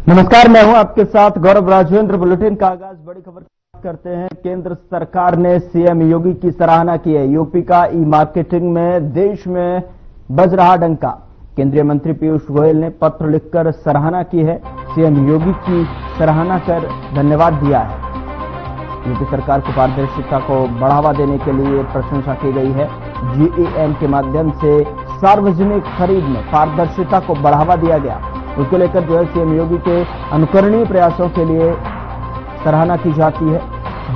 नमस्कार, मैं हूं आपके साथ गौरव राजेंद्र। बुलेटिन का आगाज बड़ी खबर करते हैं। केंद्र सरकार ने सीएम योगी की सराहना की है। यूपी का ई मार्केटिंग में देश में बज रहा डंका। केंद्रीय मंत्री पीयूष गोयल ने पत्र लिखकर सराहना की है। सीएम योगी की सराहना कर धन्यवाद दिया है। यूपी सरकार को पारदर्शिता को बढ़ावा देने के लिए प्रशंसा की गई है। जीईएम के माध्यम से सार्वजनिक खरीद में पारदर्शिता को बढ़ावा दिया गया। उसको लेकर जो है सीएम योगी के अनुकरणीय प्रयासों के लिए सराहना की जाती है।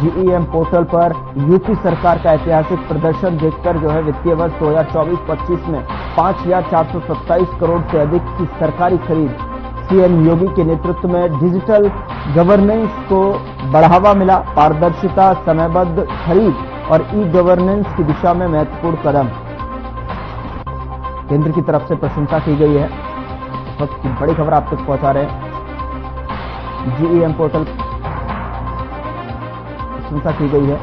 जीईएम पोर्टल पर यूपी सरकार का ऐतिहासिक प्रदर्शन देखकर जो है वित्तीय वर्ष 2024-25 में 5,427 करोड़ से अधिक की सरकारी खरीद। सीएम योगी के नेतृत्व में डिजिटल गवर्नेंस को बढ़ावा मिला। पारदर्शिता, समयबद्ध खरीद और ई गवर्नेंस की दिशा में महत्वपूर्ण कदम। केंद्र की तरफ से प्रशंसा की गई है। इस वक्त की बड़ी खबर आप तक पहुंचा रहे हैं। जीईएम पोर्टल प्रशंसा की गई है।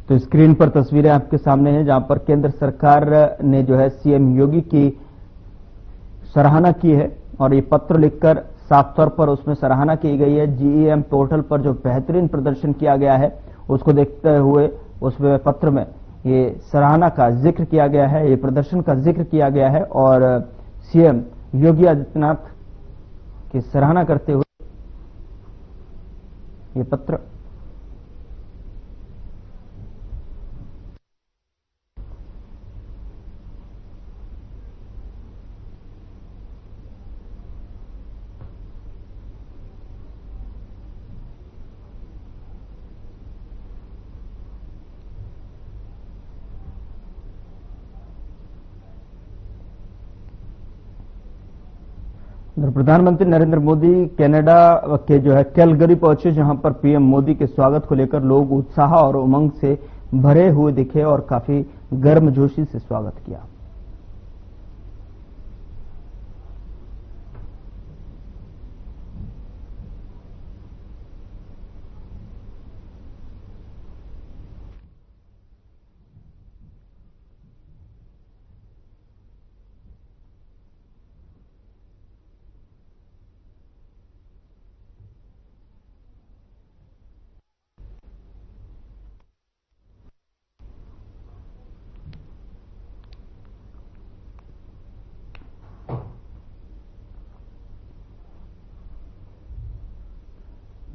तो स्क्रीन पर तस्वीरें आपके सामने हैं, जहां पर केंद्र सरकार ने जो है सीएम योगी की सराहना की है और ये पत्र लिखकर साफ तौर पर उसमें सराहना की गई है। जीईएम पोर्टल पर जो बेहतरीन प्रदर्शन किया गया है उसको देखते हुए उसमें पत्र में ये सराहना का जिक्र किया गया है, ये प्रदर्शन का जिक्र किया गया है और सीएम योगी आदित्यनाथ की सराहना करते हुए ये पत्र प्रधानमंत्री नरेंद्र मोदी कनाडा के जो है कैलगरी पहुंचे, जहां पर पीएम मोदी के स्वागत को लेकर लोग उत्साह और उमंग से भरे हुए दिखे और काफी गर्मजोशी से स्वागत किया।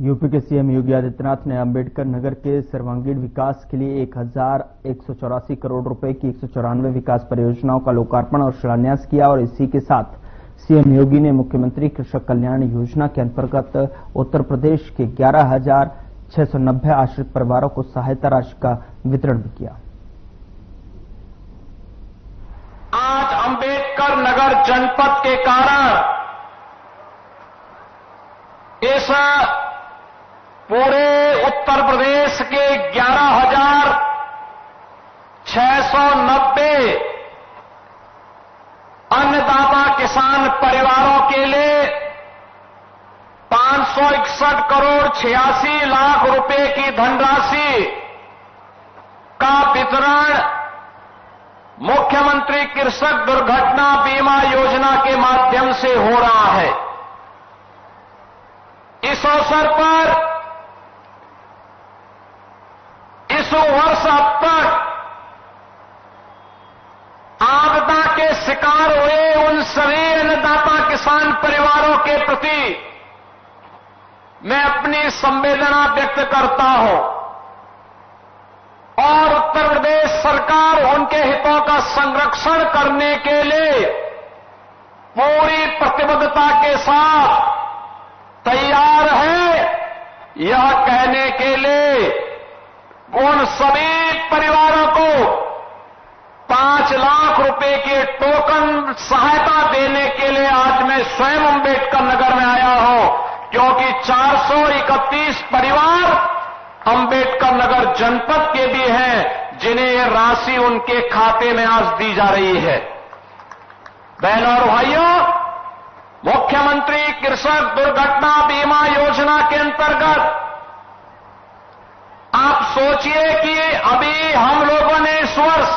यूपी के सीएम योगी आदित्यनाथ ने अंबेडकर नगर के सर्वांगीण विकास के लिए 1,184 करोड़ रुपए की 194 विकास परियोजनाओं का लोकार्पण और शिलान्यास किया और इसी के साथ सीएम योगी ने मुख्यमंत्री कृषक कल्याण योजना के अंतर्गत उत्तर प्रदेश के 11,690 आश्रित परिवारों को सहायता राशि का वितरण भी किया। आज अंबेडकर नगर जनपद के कारण इस पूरे उत्तर प्रदेश के 11,690 अन्नदाता किसान परिवारों के लिए 561 करोड़ 86 लाख रुपए की धनराशि का वितरण मुख्यमंत्री कृषक दुर्घटना बीमा योजना के माध्यम से हो रहा है। इस अवसर पर इस वर्ष अब तक आपदा के शिकार हुए उन सभी अन्नदाता किसान परिवारों के प्रति मैं अपनी संवेदना व्यक्त करता हूं और उत्तर प्रदेश सरकार उनके हितों का संरक्षण करने के लिए पूरी प्रतिबद्धता के साथ तैयार है। यह कहने के लिए उन सभी परिवारों को 5 लाख रुपए के टोकन सहायता देने के लिए आज मैं स्वयं अंबेडकर नगर में आया हूं, क्योंकि 431 परिवार अंबेडकर नगर जनपद के भी हैं जिन्हें यह राशि उनके खाते में आज दी जा रही है। बहनों और भाइयों, मुख्यमंत्री कृषक दुर्घटना बीमा योजना के अंतर्गत आप सोचिए कि अभी हम लोगों ने इस वर्ष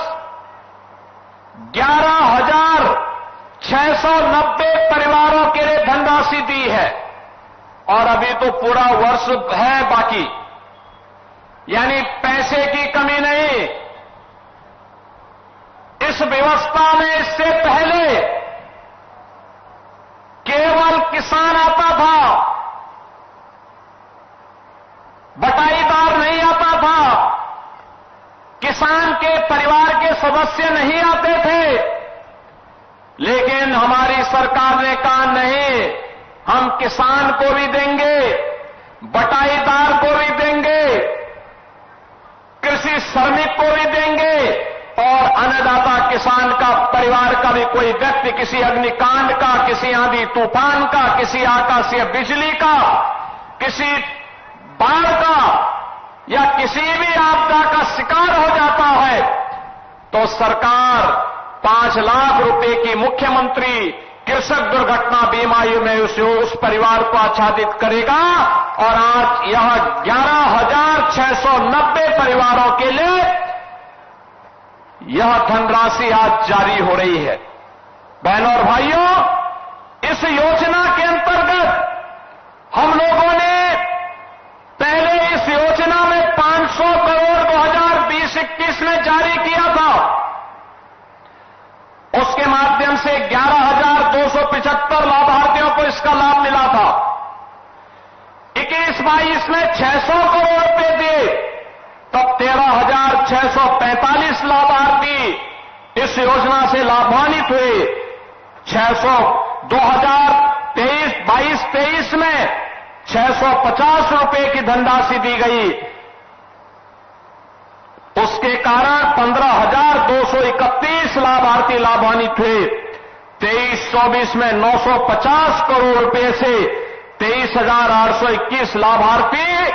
11,690 परिवारों के लिए धनराशि दी है और अभी तो पूरा वर्ष है बाकी, यानी पैसे की कमी नहीं। इस व्यवस्था में इससे पहले केवल किसान आता था, बटाईदार नहीं आता था, किसान के परिवार के सदस्य नहीं आते थे। लेकिन हमारी सरकार ने कहा नहीं, हम किसान को भी देंगे, बटाईदार को भी देंगे, कृषि श्रमिक को भी देंगे और अन्नदाता किसान का परिवार का भी कोई व्यक्ति किसी अग्निकांड का, किसी आंधी तूफान का, किसी आकाशीय बिजली का, किसी बाढ़ का या किसी भी आपदा का शिकार हो जाता है तो सरकार 5 लाख रुपए की मुख्यमंत्री कृषक दुर्घटना बीमा में उस परिवार को आच्छादित करेगा और आज यह 11,690 परिवारों के लिए यह धनराशि आज जारी हो रही है। बहनों और भाइयों, इस योजना के अंतर्गत हम लोगों ने पहले इस योजना में 500 करोड़ 2020-21 में जारी किया था। उसके माध्यम से 11,275 लाभार्थियों को इसका लाभ मिला था। 21-22 में 600 करोड़ रुपए दिए, तब 13,645 लाभार्थी इस योजना से लाभान्वित हुए। 2023-22 में 650 रुपए की धनराशि दी गई। उसके कारण 15,231 लाभार्थी लाभान्वित हुए। 23-24 में 950 करोड़ रुपए से 23,821 लाभार्थी,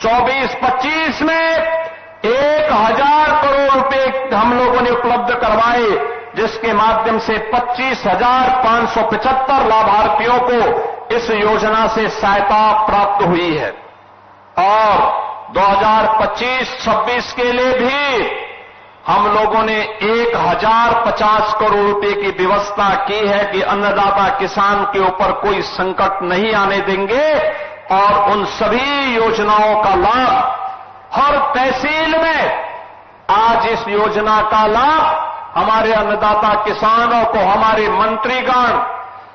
24-25 में 1,000 करोड़ रुपए हम लोगों ने उपलब्ध करवाए, जिसके माध्यम से 25,575 लाभार्थियों को इस योजना से सहायता प्राप्त हुई है। और 2025-26 के लिए भी हम लोगों ने 1,050 करोड़ रुपए की व्यवस्था की है कि अन्नदाता किसान के ऊपर कोई संकट नहीं आने देंगे और उन सभी योजनाओं का लाभ हर तहसील में आज इस योजना का लाभ हमारे अन्नदाता किसानों को हमारे मंत्रीगण,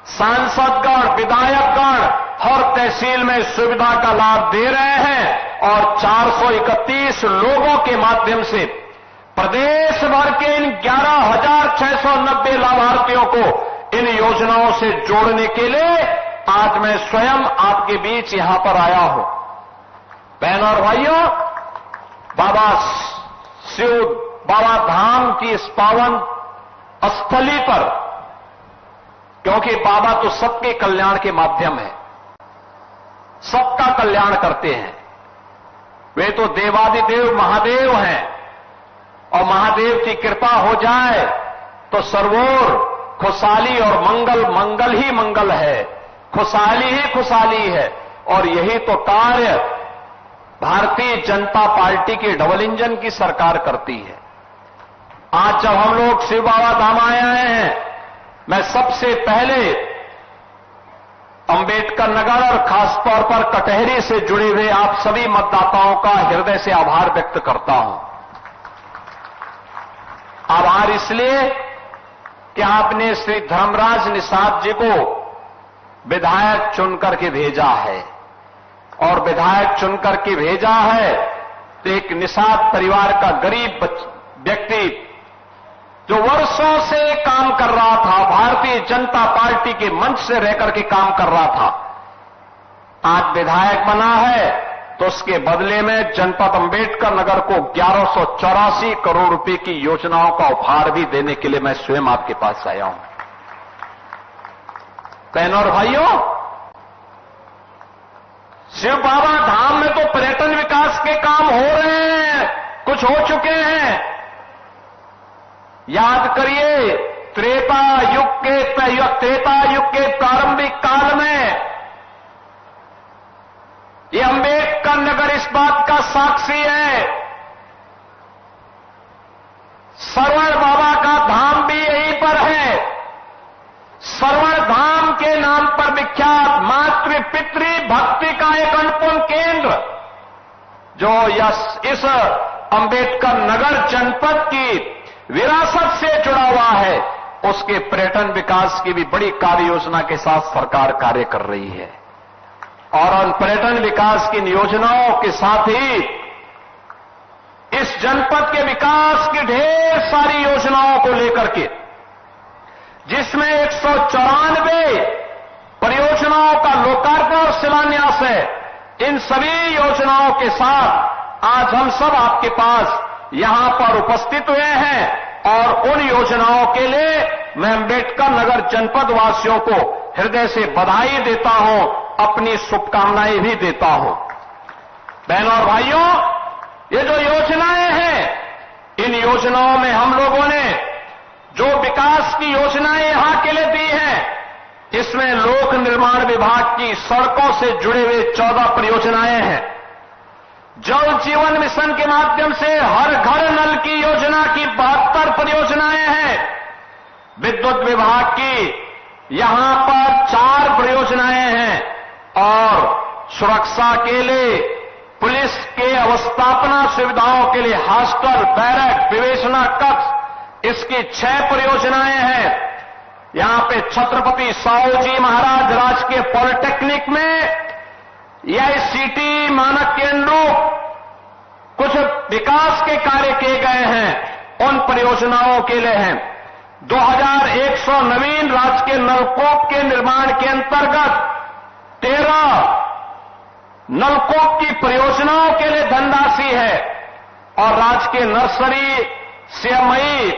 सांसदगण, विधायकगण हर तहसील में सुविधा का लाभ दे रहे हैं और 431 लोगों के माध्यम से प्रदेश भर के इन 11,690 लाभार्थियों को इन योजनाओं से जोड़ने के लिए आज मैं स्वयं आपके बीच यहां पर आया हूं। बहनों और भाइयों, बाबा धाम की इस पावन स्थली पर, क्योंकि बाबा तो सबके कल्याण के माध्यम है, सबका कल्याण करते हैं। वे तो देवादिदेव महादेव हैं और महादेव की कृपा हो जाए तो सर्वोर खुशहाली और मंगल ही मंगल है, खुशहाली ही खुशहाली है। और यही तो कार्य भारतीय जनता पार्टी के डबल इंजन की सरकार करती है। आज जब हम लोग शिव बाबा धाम आए हैं, मैं सबसे पहले अंबेडकर नगर और खासतौर पर कटहरी से जुड़े हुए आप सभी मतदाताओं का हृदय से आभार व्यक्त करता हूं। आभार इसलिए कि आपने श्री धर्मराज निषाद जी को विधायक चुनकर के भेजा है और विधायक चुनकर के भेजा है तो एक निषाद परिवार का गरीब व्यक्ति जो वर्षों से काम कर रहा था, भारतीय जनता पार्टी के मंच से रहकर के काम कर रहा था, आज विधायक बना है तो उसके बदले में जनपद अंबेडकर नगर को 1184 करोड़ रुपए की योजनाओं का उपहार भी देने के लिए मैं स्वयं आपके पास आया हूं। बहनों और भाइयों, शिव बाबा धाम में तो पर्यटन विकास के काम हो रहे हैं, कुछ हो चुके हैं। याद करिए, त्रेता युग के प्रारंभिक काल में ये अंबेडकर नगर इस बात का साक्षी है। श्रवण बाबा का धाम भी यहीं पर है। श्रवण धाम के नाम पर विख्यात मातृ पितृ भक्ति का एक अन्नपूर्ण केंद्र जो इस अंबेडकर नगर जनपद की विरासत से जुड़ा हुआ है, उसके पर्यटन विकास की भी बड़ी कार्य योजना के साथ सरकार कार्य कर रही है। और उन पर्यटन विकास की योजनाओं के साथ ही इस जनपद के विकास की ढेर सारी योजनाओं को लेकर के, जिसमें 194 परियोजनाओं का लोकार्पण और शिलान्यास है, इन सभी योजनाओं के साथ आज हम सब आपके पास यहां पर उपस्थित हुए हैं और उन योजनाओं के लिए मैं अंबेडकर नगर जनपद वासियों को हृदय से बधाई देता हूं, अपनी शुभकामनाएं भी देता हूं। बहनों और भाइयों, ये जो योजनाएं हैं, इन योजनाओं में हम लोगों ने जो विकास की योजनाएं यहां के लिए दी हैं, इसमें लोक निर्माण विभाग की सड़कों से जुड़े हुए 14 परियोजनाएं हैं। जल जीवन मिशन के माध्यम से हर घर नल की योजना की 72 परियोजनाएं हैं। विद्युत विभाग की यहां पर 4 परियोजनाएं हैं और सुरक्षा के लिए, पुलिस के अवस्थापना सुविधाओं के लिए हॉस्टल, बैरक, विवेचना कक्ष, इसकी 6 परियोजनाएं हैं। यहां पे छत्रपति साहूजी महाराज राजकीय पॉलिटेक्निक में AICTE मानक के अनुरूप कुछ विकास के कार्य किए गए हैं, उन परियोजनाओं के लिए हैं। 2100 नवीन राजकीय नलकूप के निर्माण के अंतर्गत 13 नलकूप की परियोजनाओं के लिए धनराशि है और राजकीय नर्सरी CMI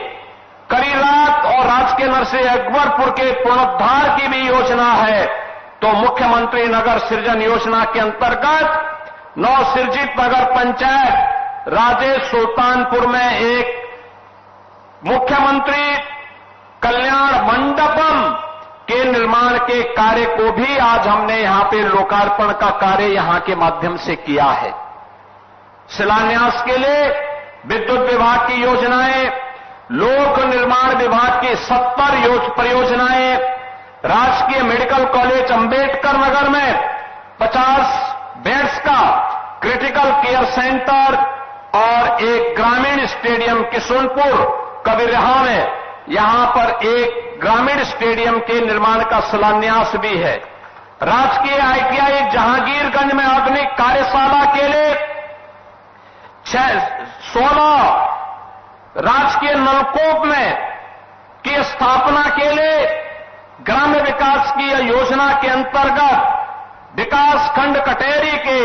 करीरात और राजकीय नर्सरी अकबरपुर के पुनरुद्धार की भी योजना है। तो मुख्यमंत्री नगर सृजन योजना के अंतर्गत नवसृजित नगर पंचायत राजेश सुल्तानपुर में एक मुख्यमंत्री कल्याण मंडपम के निर्माण के कार्य को भी आज हमने यहां पे लोकार्पण का कार्य यहां के माध्यम से किया है। शिलान्यास के लिए विद्युत विभाग की योजनाएं, लोक निर्माण विभाग की 70 परियोजनाएं, राजकीय मेडिकल कॉलेज अंबेडकर नगर में 50 बेड्स का क्रिटिकल केयर सेंटर और एक ग्रामीण स्टेडियम किशुनपुर कबीरहा में यहां पर एक ग्रामीण स्टेडियम के निर्माण का शिलान्यास भी है। राजकीय ITI जहांगीरगंज में आधुनिक कार्यशाला के लिए 16 राजकीय नलकूप में की स्थापना के लिए ग्राम्य विकास की योजना के अंतर्गत विकास खंड कटेरी के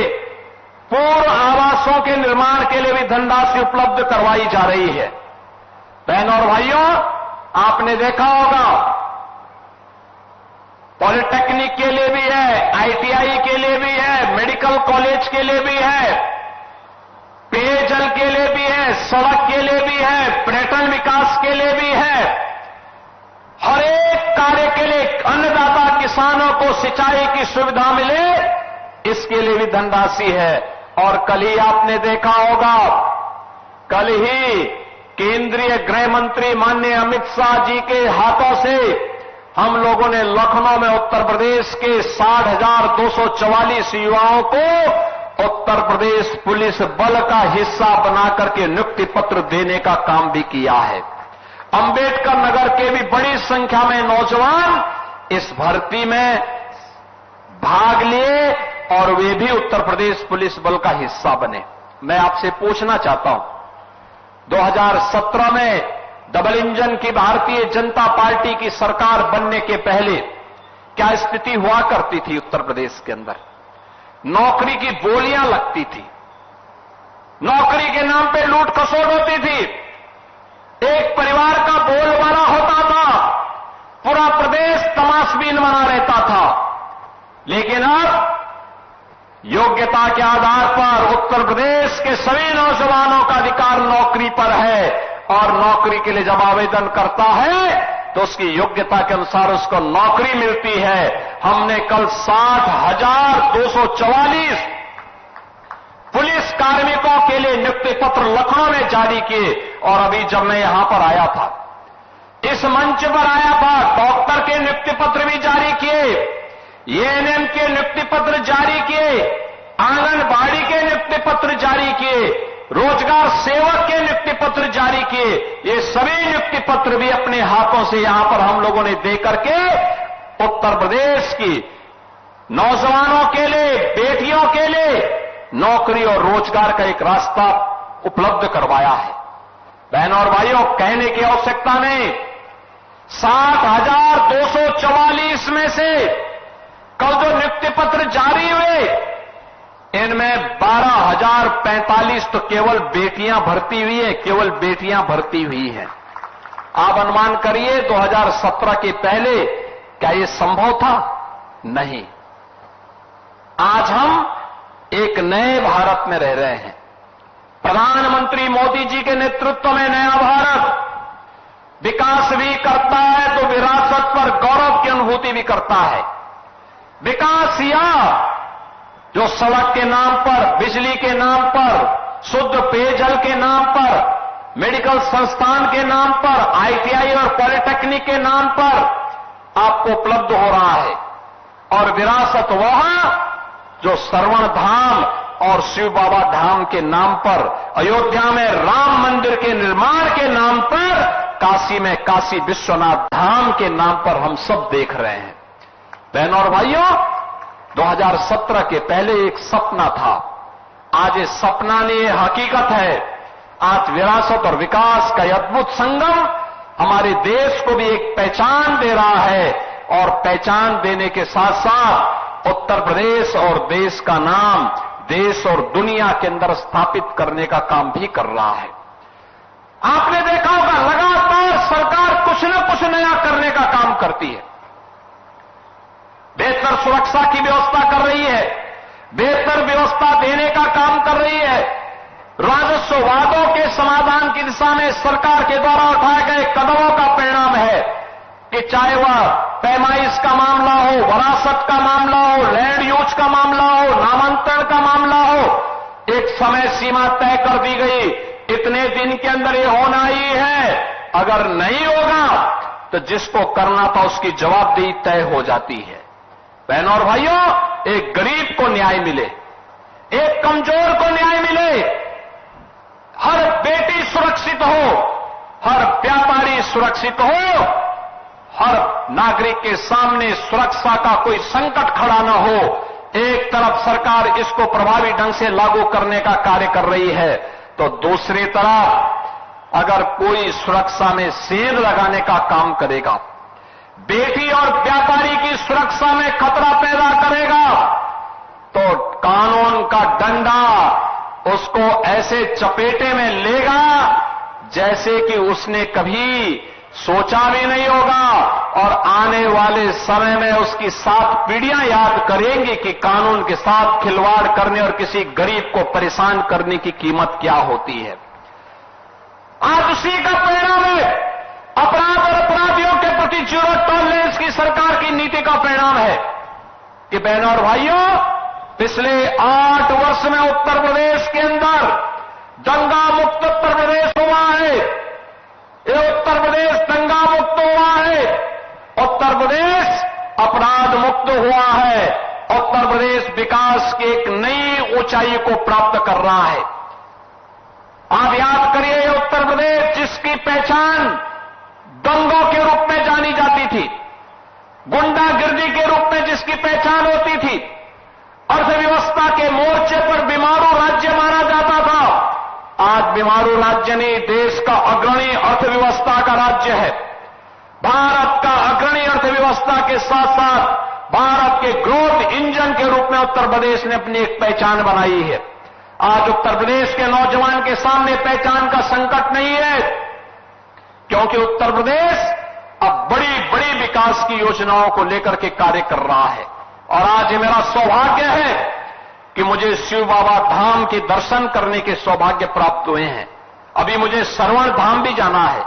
पूर्व आवासों के निर्माण के लिए भी धनराशि उपलब्ध करवाई जा रही है। बहनों और भाइयों, आपने देखा होगा पॉलिटेक्निक के लिए भी है, ITI के लिए भी है, मेडिकल कॉलेज के लिए भी है, पेयजल के लिए भी है, सड़क के लिए भी है, पर्यटन विकास के लिए भी है। हर एक कार्य के लिए अन्नदाता किसानों को सिंचाई की सुविधा मिले, इसके लिए भी धनराशि है। और कल ही आपने देखा होगा, कल ही केंद्रीय गृह मंत्री माननीय अमित शाह जी के हाथों से हम लोगों ने लखनऊ में उत्तर प्रदेश के 60,244 युवाओं को उत्तर प्रदेश पुलिस बल का हिस्सा बनाकर के नियुक्ति पत्र देने का काम भी किया है। अंबेडकर नगर के भी बड़ी संख्या में नौजवान इस भर्ती में भाग लिए और वे भी उत्तर प्रदेश पुलिस बल का हिस्सा बने। मैं आपसे पूछना चाहता हूं, 2017 में डबल इंजन की भारतीय जनता पार्टी की सरकार बनने के पहले क्या स्थिति हुआ करती थी उत्तर प्रदेश के अंदर? नौकरी की बोलियां लगती थी, नौकरी के नाम पे लूट खसोट होती थी, एक परिवार का बोलबाला होता था, पूरा प्रदेश तमाशबीन बना रहता था। लेकिन अब योग्यता के आधार पर उत्तर प्रदेश के सभी नौजवानों का अधिकार नौकरी पर है और नौकरी के लिए जब आवेदन करता है तो उसकी योग्यता के अनुसार उसको नौकरी मिलती है। हमने कल 60,244 पुलिस कार्मिकों के लिए नियुक्ति पत्र लखनऊ में जारी किए और अभी जब मैं यहां पर आया था, इस मंच पर आया था, डॉक्टर के नियुक्ति पत्र भी जारी किए, एएनएम के नियुक्ति पत्र जारी किए, आंगनबाड़ी के नियुक्ति पत्र जारी किए, रोजगार सेवक के नियुक्ति पत्र जारी किए। ये सभी नियुक्ति पत्र भी अपने हाथों से यहां पर हम लोगों ने दे करके उत्तर प्रदेश की नौजवानों के लिए, बेटियों के लिए नौकरी और रोजगार का एक रास्ता उपलब्ध करवाया है। बहनों और भाइयों, कहने की आवश्यकता नहीं, 60,244 में से कल जो नियुक्ति पत्र जारी हुए इनमें 12,045 तो केवल बेटियां भर्ती हुई है, केवल बेटियां भर्ती हुई हैं। आप अनुमान करिए 2017 के पहले क्या यह संभव था? नहीं। आज हम एक नए भारत में रह रहे हैं। प्रधानमंत्री मोदी जी के नेतृत्व में नया भारत विकास भी करता है तो विरासत पर गौरव की अनुभूति भी करता है। विकास या जो सड़क के नाम पर, बिजली के नाम पर, शुद्ध पेयजल के नाम पर, मेडिकल संस्थान के नाम पर, आईटीआई और पॉलिटेक्निक के नाम पर आपको उपलब्ध हो रहा है। और विरासत वह जो श्रवण धाम और शिव बाबा धाम के नाम पर, अयोध्या में राम मंदिर के निर्माण के नाम पर, काशी में काशी विश्वनाथ धाम के नाम पर हम सब देख रहे हैं। बहनों और भाइयों, 2017 के पहले एक सपना था, आज ये सपना नहीं, ये हकीकत है। आज विरासत और विकास का अद्भुत संगम हमारे देश को भी एक पहचान दे रहा है और पहचान देने के साथ साथ उत्तर प्रदेश और देश का नाम देश और दुनिया के अंदर स्थापित करने का काम भी कर रहा है। आपने देखा होगा लगातार सरकार कुछ न कुछ नया करने का काम करती है। बेहतर सुरक्षा की व्यवस्था कर रही है, बेहतर व्यवस्था देने का काम कर रही है। राजस्व वादों के समाधान की दिशा में सरकार के द्वारा उठाए गए कदमों का परिणाम है कि चाहे वह पैमाइश का मामला हो, वरासत का मामला हो, लैंड यूज का मामला हो, नामांतरण का मामला हो, एक समय सीमा तय कर दी गई, इतने दिन के अंदर ये होना ही है। अगर नहीं होगा तो जिसको करना था उसकी जवाबदेही तय हो जाती है। बहनों और भाइयों, एक गरीब को न्याय मिले, एक कमजोर को न्याय मिले, हर बेटी सुरक्षित हो, हर व्यापारी सुरक्षित हो, हर नागरिक के सामने सुरक्षा का कोई संकट खड़ा न हो। एक तरफ सरकार इसको प्रभावी ढंग से लागू करने का कार्य कर रही है तो दूसरी तरफ अगर कोई सुरक्षा में सेंध लगाने का काम करेगा, बेटी और व्यापारी की सुरक्षा में खतरा पैदा करेगा, तो कानून का डंडा उसको ऐसे चपेटे में लेगा जैसे कि उसने कभी सोचा भी नहीं होगा। और आने वाले समय में उसकी 7 पीढ़ियां याद करेंगी कि कानून के साथ खिलवाड़ करने और किसी गरीब को परेशान करने की कीमत क्या होती है। आज उसी का परिणाम है, अपराध और अपराधियों के प्रति जीरो टॉलरेंस की सरकार की नीति का परिणाम है कि बहनों और भाइयों, पिछले 8 वर्ष में उत्तर प्रदेश के अंदर दंगा मुक्त उत्तर प्रदेश हुआ है। ये उत्तर प्रदेश दंगा मुक्त हुआ है, उत्तर प्रदेश अपराध मुक्त हुआ है, उत्तर प्रदेश विकास की एक नई ऊंचाई को प्राप्त कर रहा है। आप याद करिए, ये उत्तर प्रदेश जिसकी पहचान दंगों के रूप में जानी जाती थी, गुंडागिर्दी के रूप में जिसकी पहचान होती थी, अर्थव्यवस्था के मोर्चे पर बीमारू राज्य माना जाता था, आज बीमारू राज्य नहीं, देश का अग्रणी अर्थव्यवस्था का राज्य है। भारत का अग्रणी अर्थव्यवस्था के साथ साथ भारत के ग्रोथ इंजन के रूप में उत्तर प्रदेश ने अपनी एक पहचान बनाई है। आज उत्तर प्रदेश के नौजवान के सामने पहचान का संकट नहीं है, क्योंकि उत्तर प्रदेश अब बड़ी बड़ी विकास की योजनाओं को लेकर के कार्य कर रहा है। और आज ये मेरा सौभाग्य है कि मुझे शिव बाबा धाम के दर्शन करने के सौभाग्य प्राप्त हुए हैं। अभी मुझे श्रवण धाम भी जाना है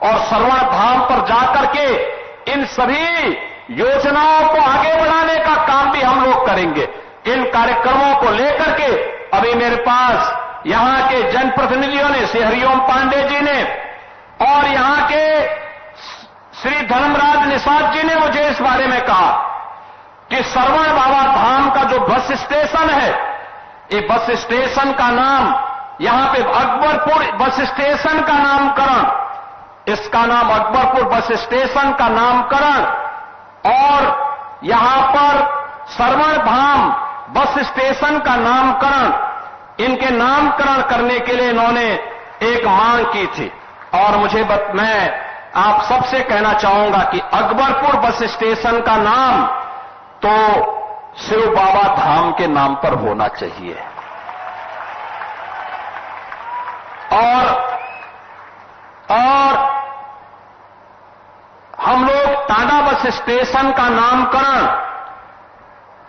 और श्रवण धाम पर जाकर के इन सभी योजनाओं को आगे बढ़ाने का काम भी हम लोग करेंगे। इन कार्यक्रमों को लेकर के अभी मेरे पास यहां के जनप्रतिनिधियों ने, श्री हरिओम पांडे जी ने और यहां के श्री धर्मराज निषाद जी ने मुझे इस बारे में कहा कि श्रवण बाबा धाम का जो बस स्टेशन है, ये बस स्टेशन का नाम, यहां पे अकबरपुर बस स्टेशन का नामकरण, इसका नाम अकबरपुर बस स्टेशन का नामकरण और यहां पर श्रवण धाम बस स्टेशन का नामकरण, इनके नामकरण करने के लिए इन्होंने एक मांग की थी। और मैं आप सबसे कहना चाहूंगा कि अकबरपुर बस स्टेशन का नाम तो शिव बाबा धाम के नाम पर होना चाहिए। और हम लोग टाडा बस स्टेशन का नामकरण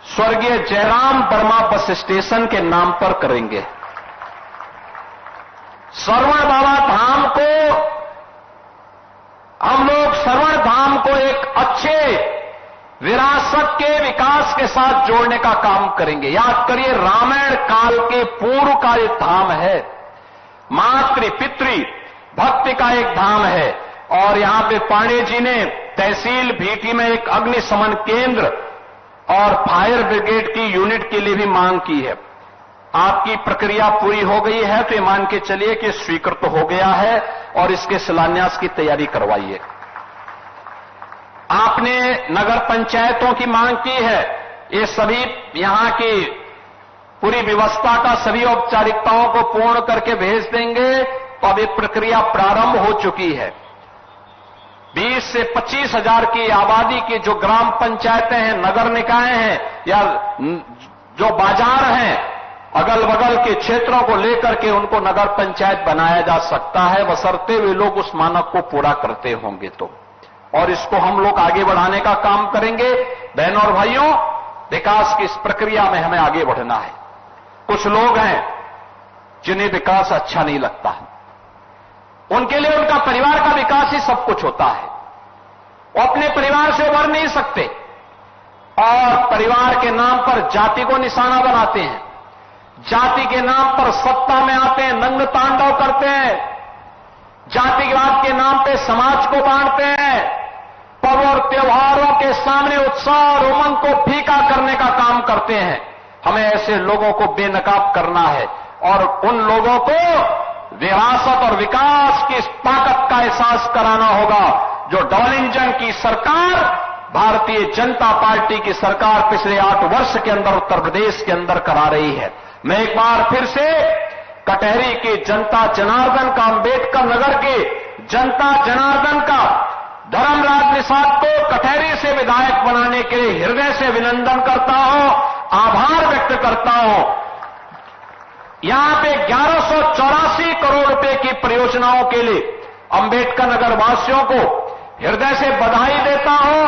स्वर्गीय जयराम वर्मा बस स्टेशन के नाम पर करेंगे। श्रवण बाबा धाम को हम लोग श्रवण धाम को एक अच्छे विरासत के विकास के साथ जोड़ने का काम करेंगे। याद करिए, रामायण काल के पूर्व का एक धाम है, मातृ पितृ भक्ति का एक धाम है। और यहां पे पांडे जी ने तहसील भीटी में एक अग्निशमन केंद्र और फायर ब्रिगेड की यूनिट के लिए भी मांग की है। आपकी प्रक्रिया पूरी हो गई है तो ये मान के चलिए कि स्वीकृत हो गया है और इसके शिलान्यास की तैयारी करवाइए। आपने नगर पंचायतों की मांग की है, ये सभी यहां की पूरी व्यवस्था का सभी औपचारिकताओं को पूर्ण करके भेज देंगे। तो अब ये प्रक्रिया प्रारंभ हो चुकी है। 20 से 25 हजार की आबादी की जो ग्राम पंचायतें हैं, नगर निकाय हैं या जो बाजार हैं, अगल बगल के क्षेत्रों को लेकर के उनको नगर पंचायत बनाया जा सकता है, बशर्ते वे लोग उस मानक को पूरा करते होंगे तो। और इसको हम लोग आगे बढ़ाने का काम करेंगे। बहनों और भाइयों, विकास की इस प्रक्रिया में हमें आगे बढ़ना है। कुछ लोग हैं जिन्हें विकास अच्छा नहीं लगता, उनके लिए उनका परिवार का विकास ही सब कुछ होता है। वो अपने परिवार से उभर नहीं सकते और परिवार के नाम पर जाति को निशाना बनाते हैं, जाति के नाम पर सत्ता में आते हैं, नंग तांडव करते हैं, जातिवाद के नाम पे समाज को बांटते हैं, पर्व और त्योहारों के सामने उत्साह और उमंग को फीका करने का काम करते हैं। हमें ऐसे लोगों को बेनकाब करना है और उन लोगों को विरासत और विकास की ताकत का एहसास कराना होगा जो डबल इंजन की सरकार, भारतीय जनता पार्टी की सरकार पिछले 8 वर्ष के अंदर उत्तर प्रदेश के अंदर करा रही है। मैं एक बार फिर से कटहरी के जनता जनार्दन का, अंबेडकर नगर के जनता जनार्दन का धर्मराज निषाद को कटहरी से विधायक बनाने के लिए हृदय से अभिनंदन करता हूं, आभार व्यक्त करता हूं। यहां पे 1184 करोड़ रुपए की परियोजनाओं के लिए अंबेडकर नगर वासियों को हृदय से बधाई देता हूं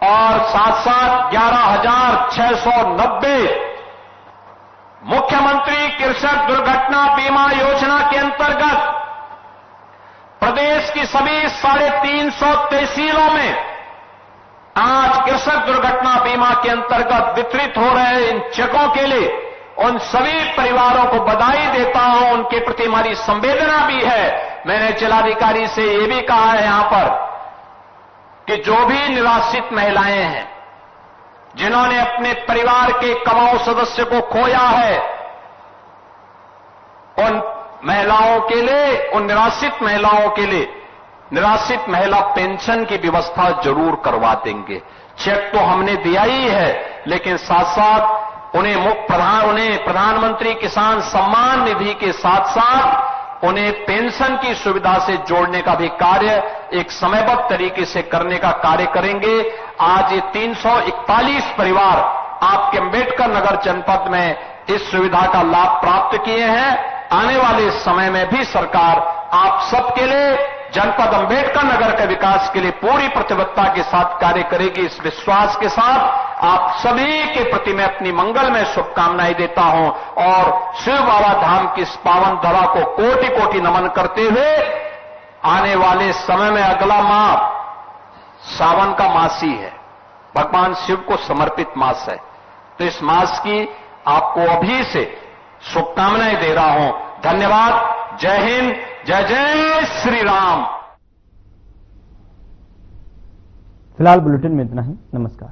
और साथ साथ 11,690 मुख्यमंत्री कृषक दुर्घटना बीमा योजना के अंतर्गत प्रदेश की सभी 350 तहसीलों में आज कृषक दुर्घटना बीमा के अंतर्गत वितरित हो रहे इन चेकों के लिए उन सभी परिवारों को बधाई देता हूं। उनके प्रति हमारी संवेदना भी है। मैंने जिलाधिकारी से यह भी कहा है यहां पर कि जो भी निराश्रित महिलाएं हैं, जिन्होंने अपने परिवार के कमाऊ सदस्य को खोया है, उन महिलाओं के लिए, उन निराश्रित महिलाओं के लिए निराश्रित महिला पेंशन की व्यवस्था जरूर करवा देंगे। चेक तो हमने दिया ही है, लेकिन साथ साथ उन्हें प्रधानमंत्री किसान सम्मान निधि के साथ साथ उन्हें पेंशन की सुविधा से जोड़ने का भी कार्य एक समयबद्ध तरीके से करने का कार्य करेंगे। आज ये 341 परिवार आपके अंबेडकर नगर जनपद में इस सुविधा का लाभ प्राप्त किए हैं। आने वाले समय में भी सरकार आप सबके लिए, जनपद अंबेडकर नगर के विकास के लिए पूरी प्रतिबद्धता के साथ कार्य करेगी। इस विश्वास के साथ आप सभी के प्रति मैं अपनी मंगलमय शुभकामनाएं देता हूं और शिव बाबा धाम की इस पावन धरा को कोटि कोटि नमन करते हुए आने वाले समय में अगला माह सावन का मास ही है, भगवान शिव को समर्पित मास है। तो इस मास की आपको अभी से शुभकामनाएं दे रहा हूं। धन्यवाद। जय हिंद। जय जय श्री राम। फिलहाल बुलेटिन में इतना ही। नमस्कार।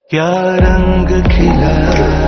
क्या रंग खिला